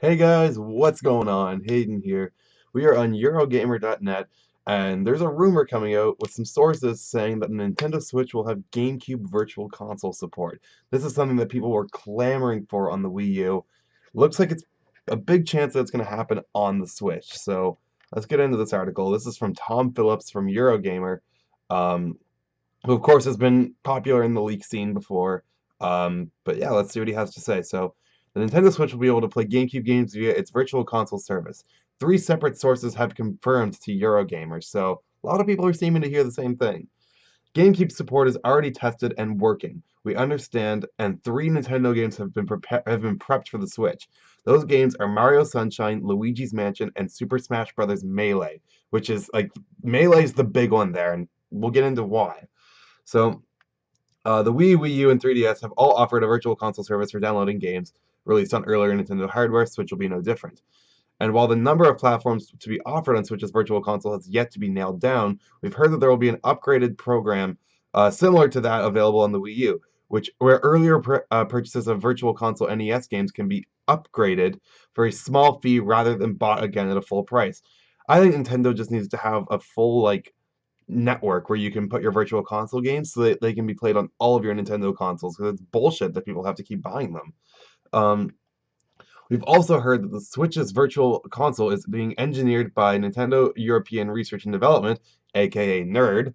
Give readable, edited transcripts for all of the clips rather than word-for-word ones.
Hey guys, what's going on? Hayden here. We are on Eurogamer.net, and there's a rumor coming out with some sources saying that the Nintendo Switch will have GameCube Virtual Console support. This is something that people were clamoring for on the Wii U. Looks like it's a big chance that it's going to happen on the Switch. So let's get into this article. This is from Tom Phillips from Eurogamer, um, who of course has been popular in the leak scene before. But yeah, let's see what he has to say. So, the Nintendo Switch will be able to play GameCube games via its Virtual Console service. Three separate sources have confirmed to Eurogamer, so a lot of people are seeming to hear the same thing. GameCube support is already tested and working. We understand, and three Nintendo games have been prepped for the Switch. Those games are Mario Sunshine, Luigi's Mansion, and Super Smash Bros. Melee, which is like Melee is the big one there, and we'll get into why. So, the Wii, Wii U, and 3DS have all offered a virtual console service for downloading games released on earlier Nintendo hardware. Switch will be no different. And while the number of platforms to be offered on Switch's Virtual Console has yet to be nailed down, we've heard that there will be an upgraded program similar to that available on the Wii U, where earlier purchases of Virtual Console NES games can be upgraded for a small fee rather than bought again at a full price. I think Nintendo just needs to have a full network where you can put your virtual console games so that they can be played on all of your Nintendo consoles, because it's bullshit that people have to keep buying them. Um, we've also heard that the Switch's virtual console is being engineered by Nintendo European Research and Development, aka Nerd,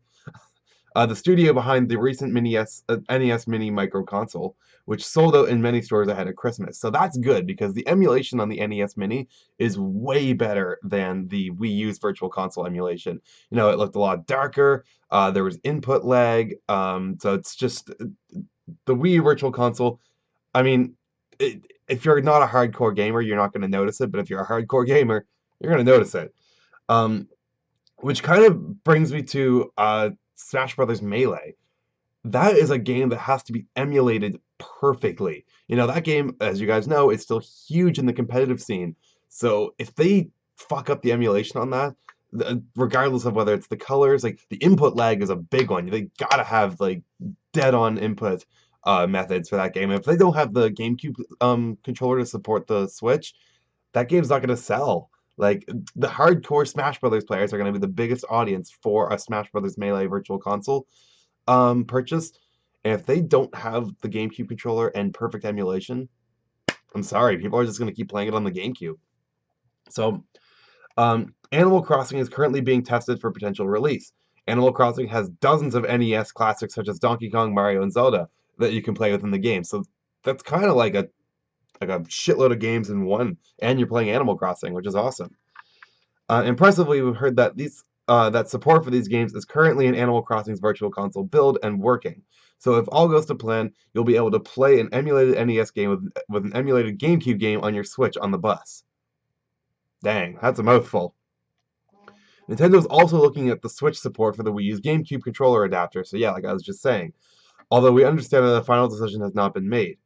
the studio behind the recent NES Mini Micro Console, which sold out in many stores ahead of Christmas. So that's good because the emulation on the NES Mini is way better than the Wii U's Virtual Console emulation. You know, it looked a lot darker. There was input lag. So it's just the Wii U Virtual Console. I mean, if you're not a hardcore gamer, you're not going to notice it. But if you're a hardcore gamer, you're going to notice it. Um, which kind of brings me to Smash Brothers Melee. That is a game that has to be emulated perfectly. You know, that game, as you guys know, is still huge in the competitive scene. So if they fuck up the emulation on that, regardless of whether it's the colors, like the input lag is a big one. They gotta have like dead on input methods for that game. If they don't have the GameCube controller to support the Switch, that game's not gonna sell. Like the hardcore Smash Brothers players are gonna be the biggest audience for a Smash Brothers Melee Virtual Console purchase. And if they don't have the GameCube controller and perfect emulation, I'm sorry, people are just gonna keep playing it on the GameCube. So, Animal Crossing is currently being tested for potential release. Animal Crossing has dozens of NES classics such as Donkey Kong, Mario, and Zelda that you can play within the game. So that's kind of like a shitload of games in one, and you're playing Animal Crossing, which is awesome. Impressively, we've heard that that support for these games is currently in Animal Crossing's Virtual Console build and working. So if all goes to plan, you'll be able to play an emulated NES game with an emulated GameCube game on your Switch on the bus. Dang, that's a mouthful. Nintendo's also looking at the Switch support for the Wii U's GameCube controller adapter, so yeah, like I was just saying. Although we understand that the final decision has not been made.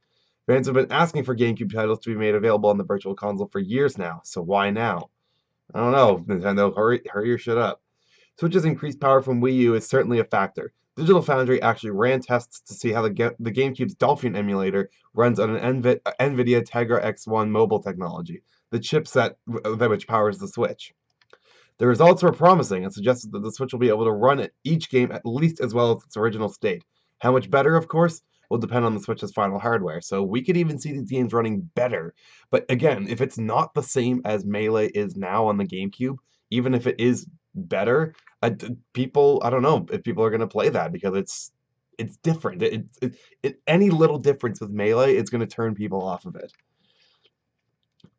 Fans have been asking for GameCube titles to be made available on the Virtual Console for years now, so why now? I don't know, Nintendo, hurry your shit up. Switch's increased power from Wii U is certainly a factor. Digital Foundry actually ran tests to see how the GameCube's Dolphin emulator runs on an NVIDIA Tegra X1 mobile technology, the chipset which powers the Switch. The results were promising and suggested that the Switch will be able to run each game at least as well as its original state. How much better, of course, will depend on the Switch's final hardware, so we could even see these games running better. But again, if it's not the same as Melee is now on the GameCube, even if it is better, I don't know if people are going to play that because it's different. Any little difference with Melee, it's going to turn people off of it.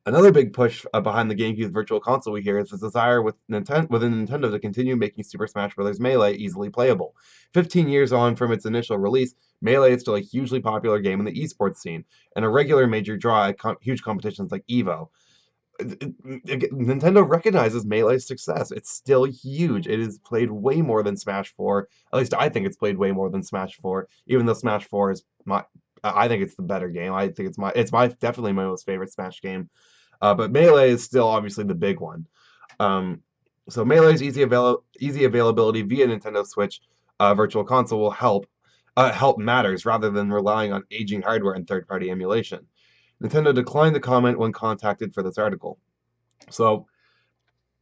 Another big push behind the GameCube's Virtual Console we hear is the desire within Nintendo to continue making Super Smash Bros. Melee easily playable. 15 years on from its initial release, Melee is still a hugely popular game in the esports scene, and a regular major draw at huge competitions like EVO. Nintendo recognizes Melee's success. It's still huge. It is played way more than Smash 4. At least I think it's played way more than Smash 4, even though Smash 4 is I think it's the better game. I think it's definitely my most favorite Smash game. But Melee is still obviously the big one. Um, so Melee's easy availability via Nintendo Switch Virtual Console will help matters rather than relying on aging hardware and third-party emulation. Nintendo declined to comment when contacted for this article. So,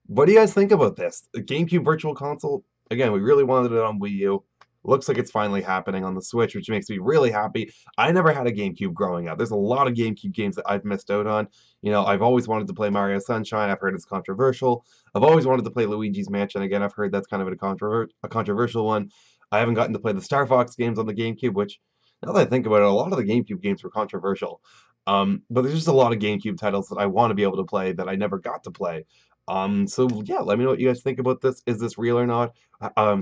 what do you guys think about this? The GameCube Virtual Console, again, we really wanted it on Wii U. Looks like it's finally happening on the Switch, which makes me really happy. I never had a GameCube growing up. There's a lot of GameCube games that I've missed out on. I've always wanted to play Mario Sunshine. I've heard it's controversial. I've always wanted to play Luigi's Mansion. Again, I've heard that's kind of a controversial one. I haven't gotten to play the Star Fox games on the GameCube, which, now that I think about it, a lot of the GameCube games were controversial. But there's just a lot of GameCube titles that I want to be able to play that I never got to play. So yeah, let me know what you guys think about this. Is this real or not?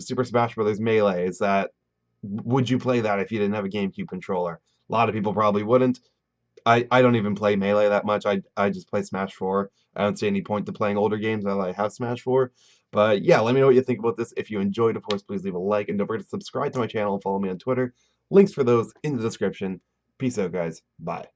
Super Smash Bros. Melee, would you play that if you didn't have a GameCube controller? A lot of people probably wouldn't. I don't even play Melee that much. I just play Smash 4. I don't see any point to playing older games that I have Smash 4. But yeah, let me know what you think about this. If you enjoyed, of course, please leave a like, and don't forget to subscribe to my channel and follow me on Twitter. Links for those in the description. Peace out, guys. Bye.